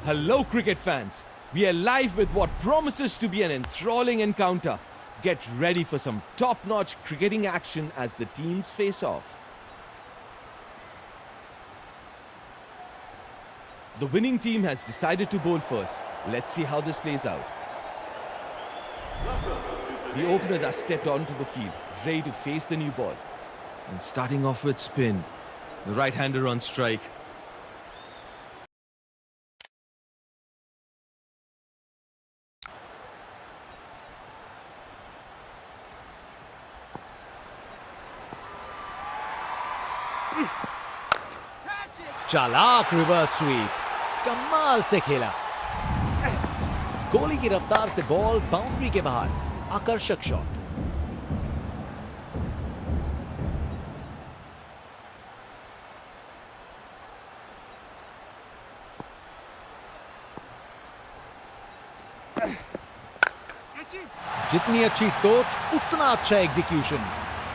Hello, cricket fans. We are live with what promises to be an enthralling encounter. Get ready for some top-notch cricketing action as the teams face off. The winning team has decided to bowl first. Let's see how this plays out. The openers are stepped onto the field, ready to face the new ball. And starting off with spin, the right-hander on strike. चालाक reverse sweep, कमाल से खेला। कोहली की रफ्तार से ball boundary के बाहर, आकर्षक शॉट। जितनी अच्छी सोच उतना अच्छा एग्जीक्यूशन।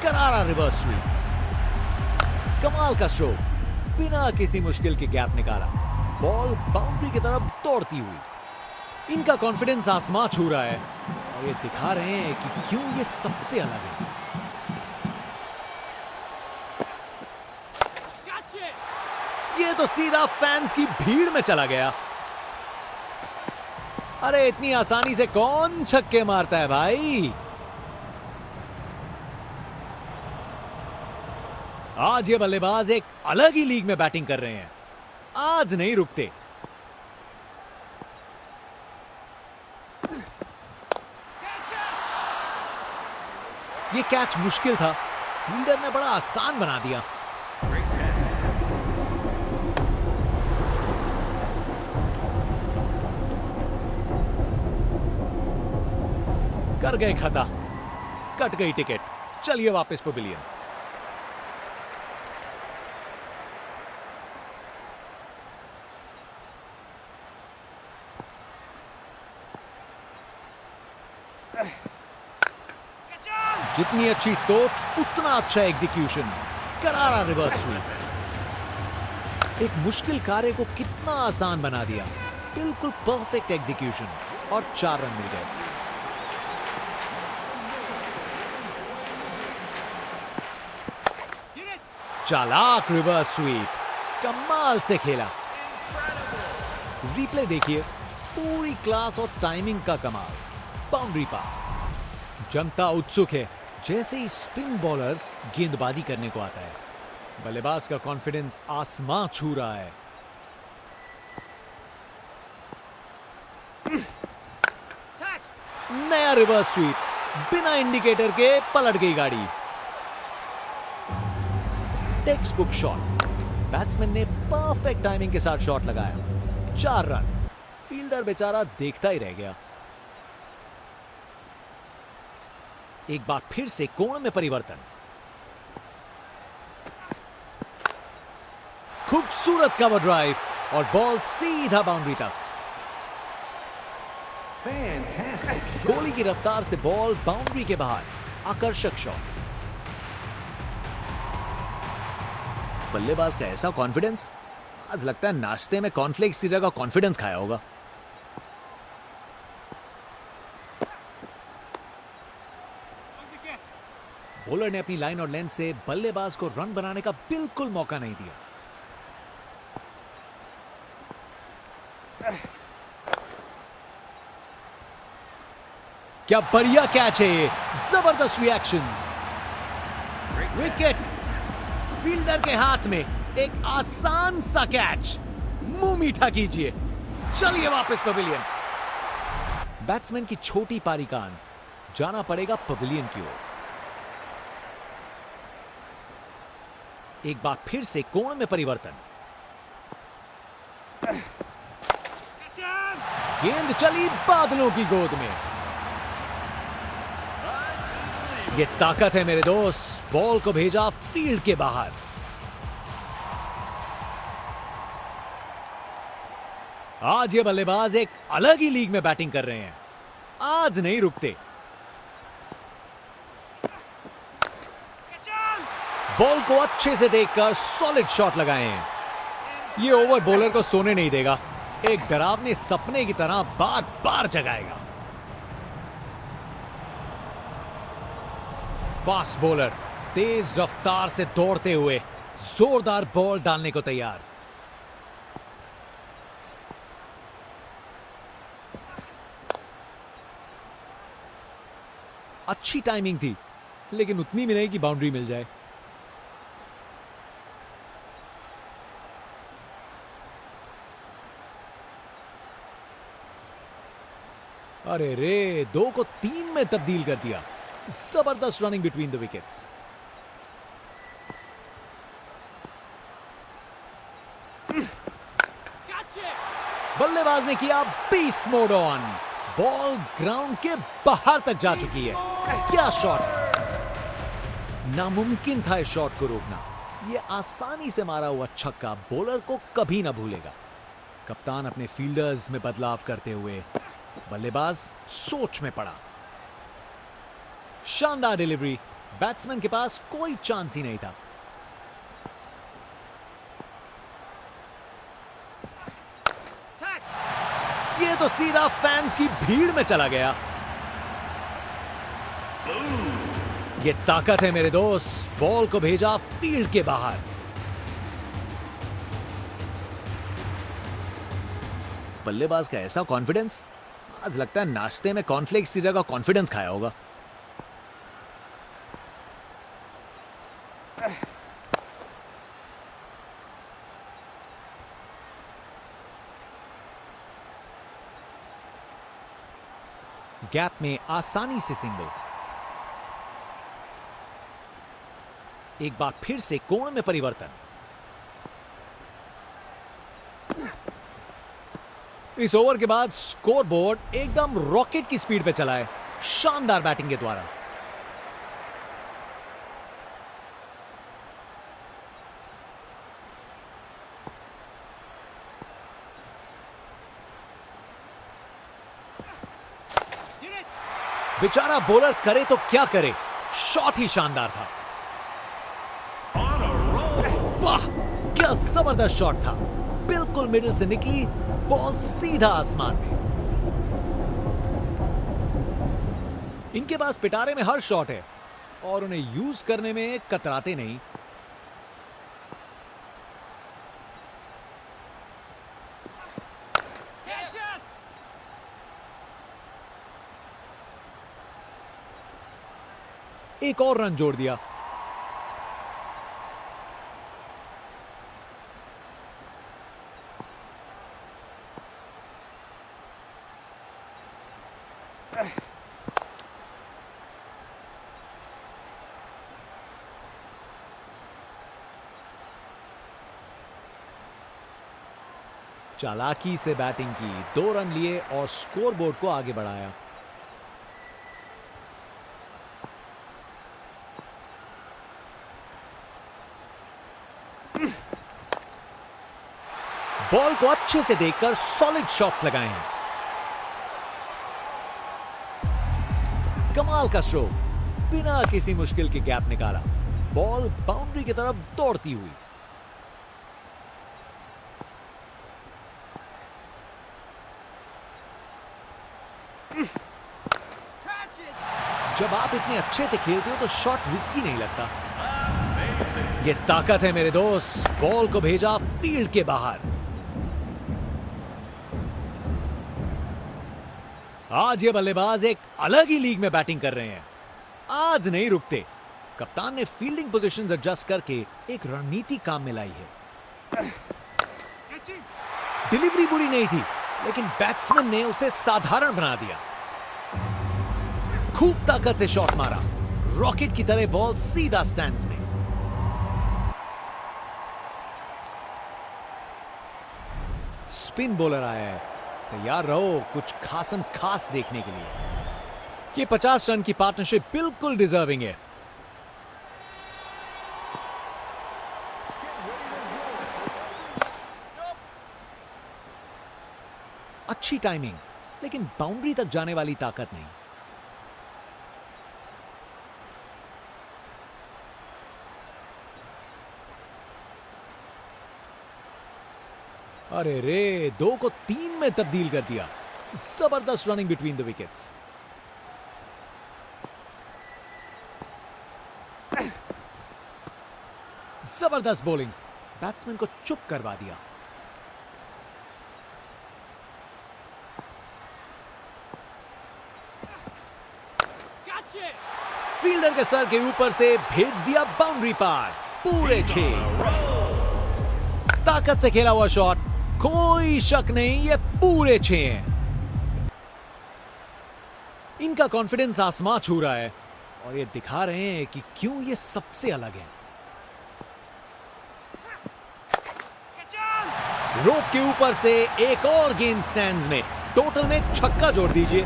करारा रिवर्स स्वीप, कमाल का स्ट्रोक, बिना किसी मुश्किल के गैप निकाला, बॉल बाउंड्री की तरफ दौड़ती हुई। इनका कॉन्फिडेंस आसमां छू रहा है और ये दिखा रहे हैं कि क्यों ये सबसे अलग है। ये तो सीधा फैंस की भीड़ में चला गया। अरे इतनी आसानी से कौन छक्के मारता है भाई। आज ये बल्लेबाज एक अलग ही लीग में बैटिंग कर रहे हैं। आज नहीं रुकते। ये कैच मुश्किल था, फील्डर ने बड़ा आसान बना दिया। कर गए खता, कट गई टिकट। चलिए वापस पवेलियन। जितनी अच्छी सोच उतना अच्छा एग्जीक्यूशन। करारा रिवर्स स्वीप, एक मुश्किल कार्य को कितना आसान बना दिया। बिल्कुल परफेक्ट एग्जीक्यूशन और 4 रन मिल गए। चालाक रिवर्स स्वीप, कमाल से खेला। रिप्ले देखिए, पूरी क्लास और टाइमिंग का कमाल। बाउंड्री पार। जनता उत्सुक है जैसे ही स्पिन बॉलर गेंदबाजी करने को आता है। बल्लेबाज का कॉन्फिडेंस आसमां छू रहा है। नया रिवर्स स्वीप, बिना इंडिकेटर के पलट गई गाड़ी। टेक्स्ट बुक शॉट, बैट्समैन ने परफेक्ट टाइमिंग के साथ शॉट लगाया। 4 रन। फील्डर बेचारा देखता ही रह गया। एक बार फिर से कोण में परिवर्तन। खूबसूरत कवर ड्राइव और बॉल सीधा बाउंड्री तक। कोहली की रफ्तार से बॉल बाउंड्री के बाहर, आकर्षक शॉट। बल्लेबाज का ऐसा कॉन्फिडेंस, आज लगता है नाश्ते में कॉर्नफ्लेक्स की जगह कॉन्फिडेंस खाया होगा। बॉलर ने अपनी लाइन और लेंथ से बल्लेबाज को रन बनाने का बिल्कुल मौका नहीं दिया। क्या बढ़िया कैच है, जबरदस्त रिएक्शंस। विकेट, फील्डर के हाथ में एक आसान सा कैच। मुंह मीठा कीजिए। चलिए वापस पवेलियन। बैट्समैन की छोटी पारी का अंत, जाना पड़ेगा पवेलियन की ओर। एक बार फिर से कोण में परिवर्तन। गेंद चली बादलों की गोद में। ये ताकत है मेरे दोस्त। बॉल को भेजा फील्ड के बाहर। आज ये बल्लेबाज एक अलग ही लीग में बैटिंग कर रहे हैं। आज नहीं रुकते। बॉल को अच्छे से देखकर सॉलिड शॉट लगाए हैं। ये ओवर बॉलर को सोने नहीं देगा। एक डरावने सपने की तरह बार बार जगाएगा। फास्ट बॉलर तेज रफ्तार से दौड़ते हुए जोरदार बॉल डालने को तैयार। अच्छी टाइमिंग थी, लेकिन उतनी भी नहीं कि बाउंड्री मिल जाए। अरे रे, 2 को 3 में तब्दील कर दिया। जबरदस्त रनिंग बिटवीन द विकेट्स। बल्लेबाज ने किया beast mode on. Ball ground के बाहर तक जा चुकी है। क्या शॉट है! नामुमकिन था इस शॉट को रोकना। यह आसानी से मारा हुआ छक्का बॉलर को कभी ना भूलेगा। कप्तान अपने फील्डर्स में बदलाव करते हुए बल्लेबाज सोच में पड़ा। शानदार डिलीवरी। बैट्समैन के पास कोई चांस ही नहीं था। ये तो सीधा फैंस की भीड़ में चला गया। ये ताकत है मेरे दोस्त। बॉल को भेजा फील्ड के बाहर। बल्लेबाज का ऐसा कॉन्फिडेंस, आज लगता है नाश्ते में कॉर्नफ्लेक्स की जगह कॉन्फिडेंस खाया होगा। गैप में आसानी से सिंगल। एक बार फिर से कोण में परिवर्तन। इस ओवर के बाद स्कोरबोर्ड एकदम रॉकेट की स्पीड पे चला है। शानदार बैटिंग के द्वारा। बेचारा बॉलर करे तो क्या करे, शॉट ही शानदार था। वाह, क्या जबरदस्त शॉट था। बिल्कुल मिडिल से निकली बॉल सीधा आसमान में। इनके पास पिटारे में हर शॉट है और उन्हें यूज करने में कतराते नहीं। एक और रन जोड़ दिया। चालाकी से बैटिंग की, 2 रन लिए और स्कोरबोर्ड को आगे बढ़ाया। बॉल को अच्छे से देखकर सॉलिड शॉट्स लगाए हैं। कमाल का स्ट्रोक, बिना किसी मुश्किल के गैप निकाला। बॉल बाउंड्री की तरफ दौड़ती हुई। जब आप इतने अच्छे से खेलते हो तो शॉट रिस्की नहीं लगता। ये ताकत है मेरे दोस्त। बॉल को भेजा फील्ड के बाहर। आज ये बल्लेबाज एक अलग ही लीग में बैटिंग कर रहे हैं। आज नहीं रुकते। कप्तान ने फील्डिंग पोजीशंस एडजस्ट करके एक रणनीति काम में लाई है। डिलीवरी बुरी नहीं थी, लेकिन बैट्समैन ने उसे साधारण बना दिया। खूब ताकत से शॉट मारा। रॉकेट की तरह बॉल सीधा स्टैंड्स में। स्पिन बॉलर आया है। तैयार रहो कुछ खासम खास देखने के लिए। ये 50 रन की पार्टनरशिप बिल्कुल डिजर्विंग है। अच्छी टाइमिंग, लेकिन बाउंड्री तक जाने वाली ताकत नहीं। अरे रे, 2 को 3 में तब्दील कर दिया। जबरदस्त रनिंग बिटवीन द विकेट्स। जबरदस्त बॉलिंग, बैट्समैन को चुप करवा दिया। फील्डर के सर के ऊपर से भेज दिया बाउंड्री पार, पूरे 6। ताकत से खेला हुआ शॉट, कोई शक नहीं, ये पूरे 6 हैं। इनका कॉन्फिडेंस आसमां छू रहा है और ये दिखा रहे हैं कि क्यों ये सबसे अलग है। रोप के ऊपर से एक और गेंद स्टैंड्स में, टोटल में छक्का जोड़ दीजिए।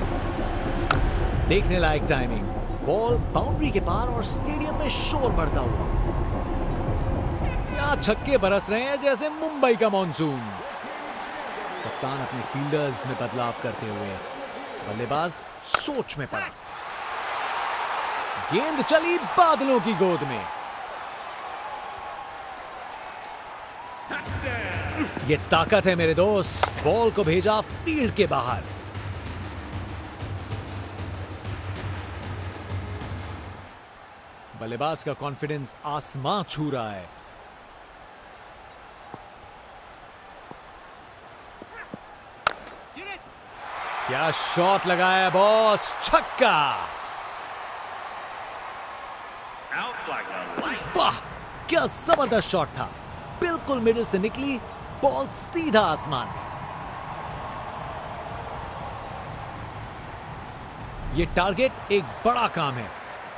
देखने लायक टाइमिंग, बॉल बाउंड्री के पार और स्टेडियम में शोर बढ़ता हुआ। यहां छक्के बरस रहे हैं जैसे मुंबई का मॉनसून। कप्तान अपने फील्डर्स में बदलाव करते हुए बल्लेबाज सोच में पड़ा। गेंद चली बादलों की गोद में। ये ताकत है मेरे दोस्त, बॉल को भेजा फील्ड के बाहर। बल्लेबाज का कॉन्फिडेंस आसमां छू रहा है। क्या शॉट लगाया बॉस, छक्का। वाह, क्या जबरदस्त शॉट था, बिल्कुल मिडिल से निकली बॉल, सीधा आसमान में। ये टारगेट एक बड़ा काम है,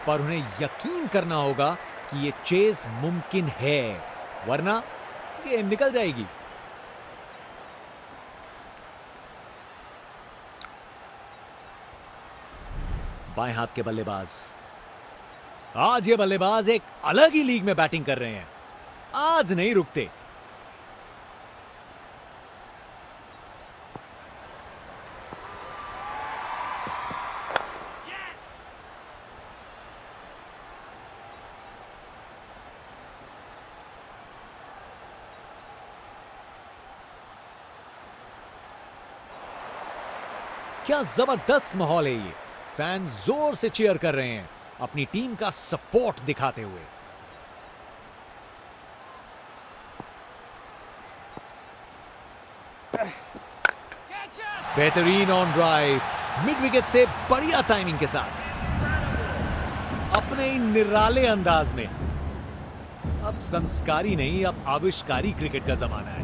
पर उन्हें यकीन करना होगा कि ये चेज मुमकिन है, वरना गेम निकल जाएगी। बाएं हाथ के बल्लेबाज, आज ये बल्लेबाज एक अलग ही लीग में बैटिंग कर रहे हैं, आज नहीं रुकते। क्या जबरदस्त माहौल है ये, फैन जोर से चीयर कर रहे हैं, अपनी टीम का सपोर्ट दिखाते हुए। बेहतरीन ऑन ड्राइव, मिड विकेट से बढ़िया टाइमिंग के साथ, अपने निराले अंदाज में। अब संस्कारी नहीं, अब आविष्कारी क्रिकेट का जमाना है।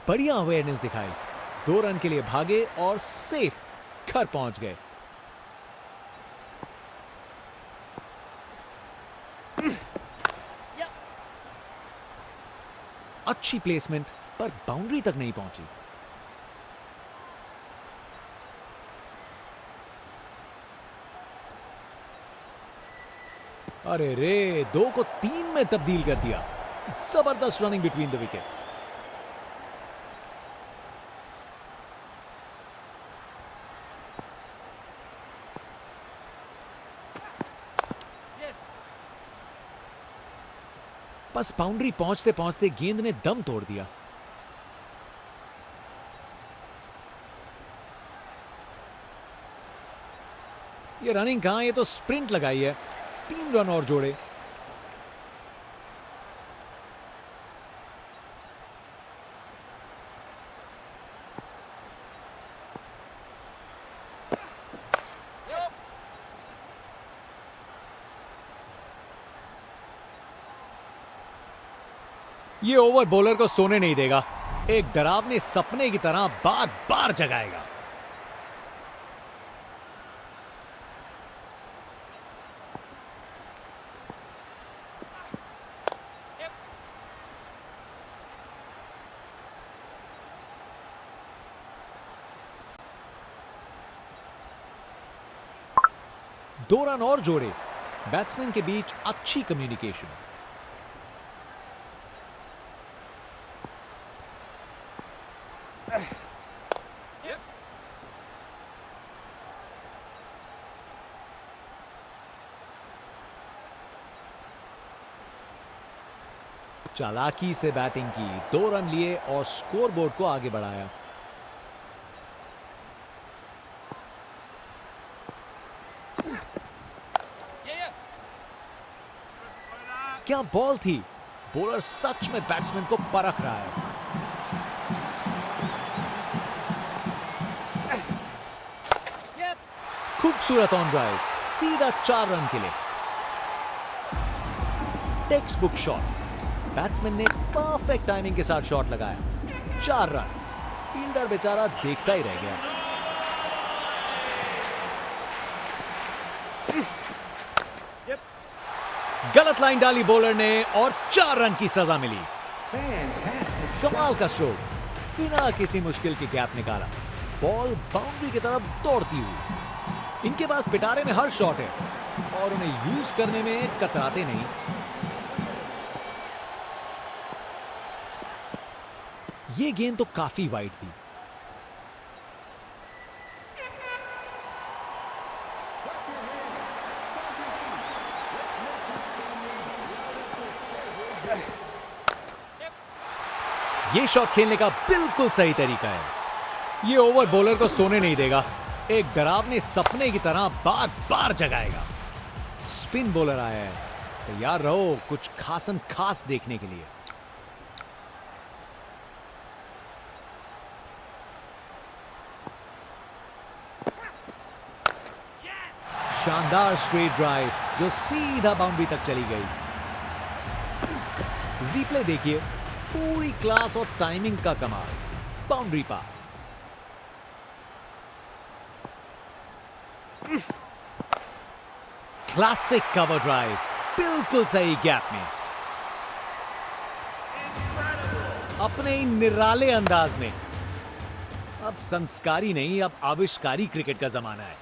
बढ़िया अवेयरनेस दिखाई, 2 रन के लिए भागे और सेफ घर पहुंच गए। अच्छी प्लेसमेंट, पर बाउंड्री तक नहीं पहुंची। अरे रे, 2 को 3 में तब्दील कर दिया। जबरदस्त रनिंग बिटवीन द विकेट्स। बस बाउंड्री पहुंचते पहुंचते गेंद ने दम तोड़ दिया। ये रनिंग कहां, ये तो स्प्रिंट लगाई है। 3 रन और जोड़े। ये ओवर बॉलर को सोने नहीं देगा, एक डरावने सपने की तरह बार बार जगाएगा। दो रन और जोड़े। बैट्समैन के बीच अच्छी कम्युनिकेशन। चालाकी से बैटिंग की, 2 रन लिए और स्कोरबोर्ड को आगे बढ़ाया। क्या बॉल थी! बॉलर सच में बैट्समैन को परख रहा है। खूबसूरत ऑन ड्राइव, सीधा 4 रन के लिए। टेक्स्ट बुक शॉट, बैट्समैन ने परफेक्ट टाइमिंग के साथ शॉट लगाया। 4 रन। फील्डर बेचारा देखता ही रह गया। गलत लाइन डाली बॉलर ने और 4 रन की सजा मिली। कमाल का स्ट्रोक, बिना किसी मुश्किल के गैप निकाला। बॉल बाउंड्री की तरफ दौड़ती हुई। इनके पास पिटारे में हर शॉट है और उन्हें यूज करने में कतराते नहीं। ये गेंद तो काफी वाइड थी। ये शॉट खेलने का बिल्कुल सही तरीका है। ये ओवर बॉलर को सोने नहीं देगा, एक डरावने सपने की तरह बार बार जगाएगा। स्पिन बॉलर आया है, तैयार रहो कुछ खासम खास देखने के लिए। शानदार स्ट्रेट ड्राइव जो सीधा बाउंड्री तक चली गई। रिप्ले देखिए, पूरी क्लास और टाइमिंग का कमाल। बाउंड्री पार। क्लासिक कवर ड्राइव, बिल्कुल सही गैप में। अपने ही निराले अंदाज में। अब संस्कारी नहीं, अब आविष्कारी क्रिकेट का जमाना है।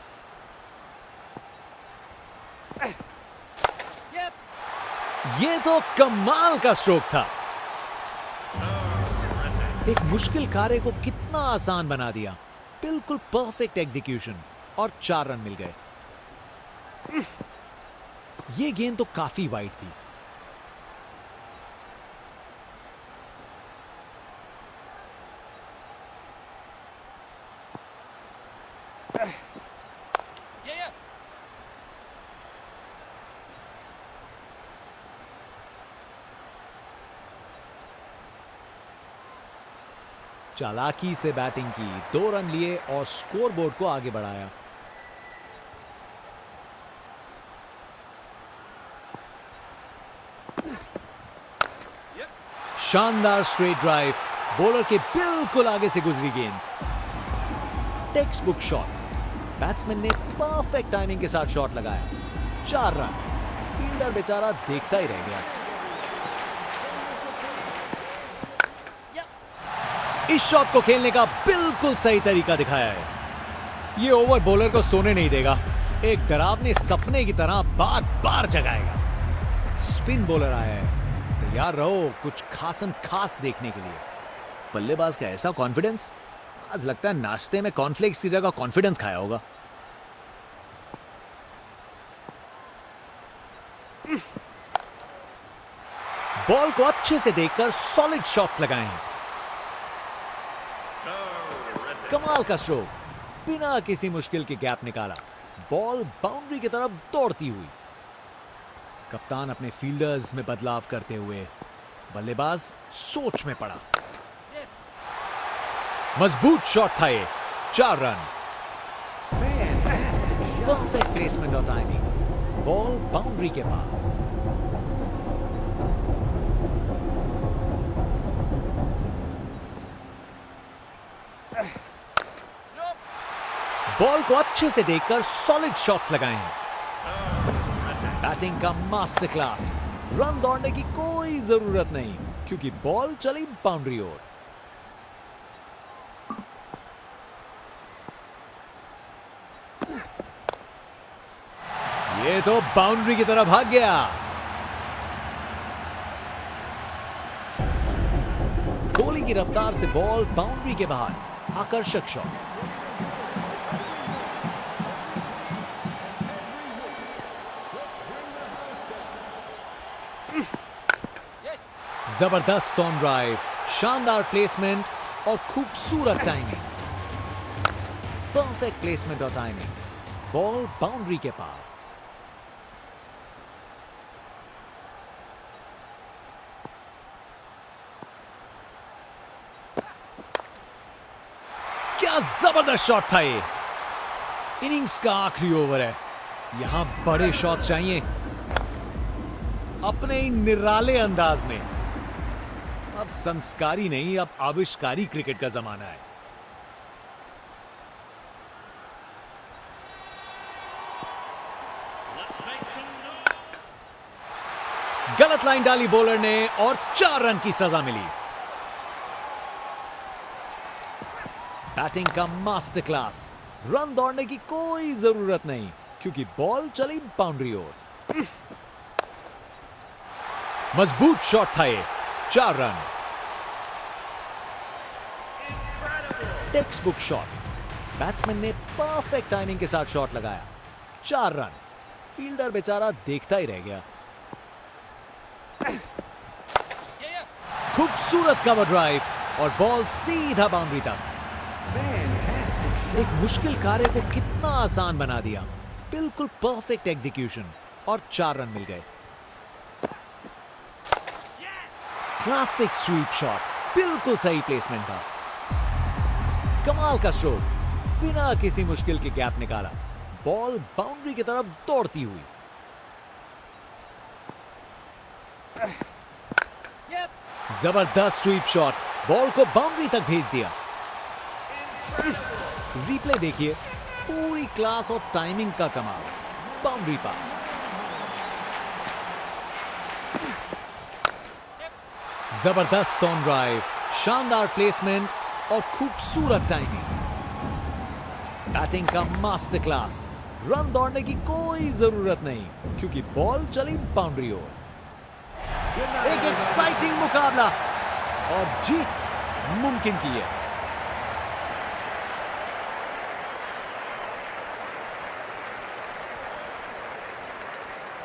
ये तो कमाल का स्ट्रोक था। एक मुश्किल कार्य को कितना आसान बना दिया। बिल्कुल परफेक्ट एग्जीक्यूशन और 4 रन मिल गए। ये गेंद तो काफी वाइड थी। चालाकी से बैटिंग की, 2 रन लिए और स्कोरबोर्ड को आगे बढ़ाया। शानदार स्ट्रेट ड्राइव, बॉलर के बिल्कुल आगे से गुजरी गेंद। टेक्स्ट बुक शॉट, बैट्समैन ने परफेक्ट टाइमिंग के साथ शॉट लगाया। 4 रन। फील्डर बेचारा देखता ही रह गया। इस शॉट को खेलने का बिल्कुल सही तरीका दिखाया है। ये ओवर बॉलर को सोने नहीं देगा, एक डरावने सपने की तरह बार बार जगाएगा। स्पिन बॉलर आया है, तैयार रहो कुछ खासम खास देखने के लिए। बल्लेबाज का ऐसा कॉन्फिडेंस, आज लगता है नाश्ते में कॉर्नफ्लेक्स की जगह कॉन्फिडेंस खाया होगा। बॉल को अच्छे से देखकर सॉलिड शॉट्स लगाए हैं। कमाल का स्ट्रोक, बिना किसी मुश्किल के गैप निकाला। बॉल बाउंड्री की तरफ दौड़ती हुई। कप्तान अपने फील्डर्स में बदलाव करते हुए, बल्लेबाज सोच में पड़ा। मजबूत शॉट था ये। 4 रन। परफेक्ट प्लेसमेंट और टाइमिंग। बॉल बाउंड्री के पार। बॉल को अच्छे से देखकर सॉलिड शॉट्स लगाए हैं। बैटिंग का मास्टर क्लास। रन दौड़ने की कोई जरूरत नहीं क्योंकि बॉल चली बाउंड्री ओर। ये तो बाउंड्री की तरफ भाग गया। गोली की रफ्तार से बॉल बाउंड्री के बाहर। आकर्षक शॉट। जबरदस्त ऑन ड्राइव, शानदार प्लेसमेंट और खूबसूरत टाइमिंग। परफेक्ट प्लेसमेंट और टाइमिंग, बॉल बाउंड्री के पार। क्या जबरदस्त शॉट था ये। इनिंग्स का आखिरी ओवर है, यहां बड़े शॉट चाहिए। अपने ही निराले अंदाज में। अब संस्कारी नहीं, अब आविष्कारी क्रिकेट का जमाना है। गलत लाइन डाली बॉलर ने और 4 रन की सजा मिली। बैटिंग का मास्टर क्लास। रन दौड़ने की कोई जरूरत नहीं क्योंकि बॉल चली बाउंड्री ओर। मजबूत शॉट था ये, 4 run. Text book shot. Batsman ने परफेक्ट टाइमिंग के साथ शॉट लगाया, 4 रन। फील्डर बेचारा देखता ही रह गया। खूबसूरत कवर ड्राइव और बॉल सीधा बाउंड्री तक। एक मुश्किल कार्य को कितना आसान बना दिया। बिल्कुल परफेक्ट एग्जीक्यूशन और 4 रन मिल गए। क्लासिक स्वीप शॉट, बिल्कुल सही प्लेसमेंट था। कमाल का स्ट्रोक, बिना किसी मुश्किल के गैप निकाला। बॉल बाउंड्री की तरफ दौड़ती हुई। जबरदस्त स्वीप शॉट, बॉल को बाउंड्री तक भेज दिया। रिप्ले देखिए, पूरी क्लास और टाइमिंग का कमाल। बाउंड्री पार। जबरदस्त ऑन ड्राइव, शानदार प्लेसमेंट और खूबसूरत टाइमिंग। बैटिंग का मास्टर क्लास। रन दौड़ने की कोई जरूरत नहीं क्योंकि बॉल चली बाउंड्री ओर। एक एक्साइटिंग मुकाबला और जीत मुमकिन की है।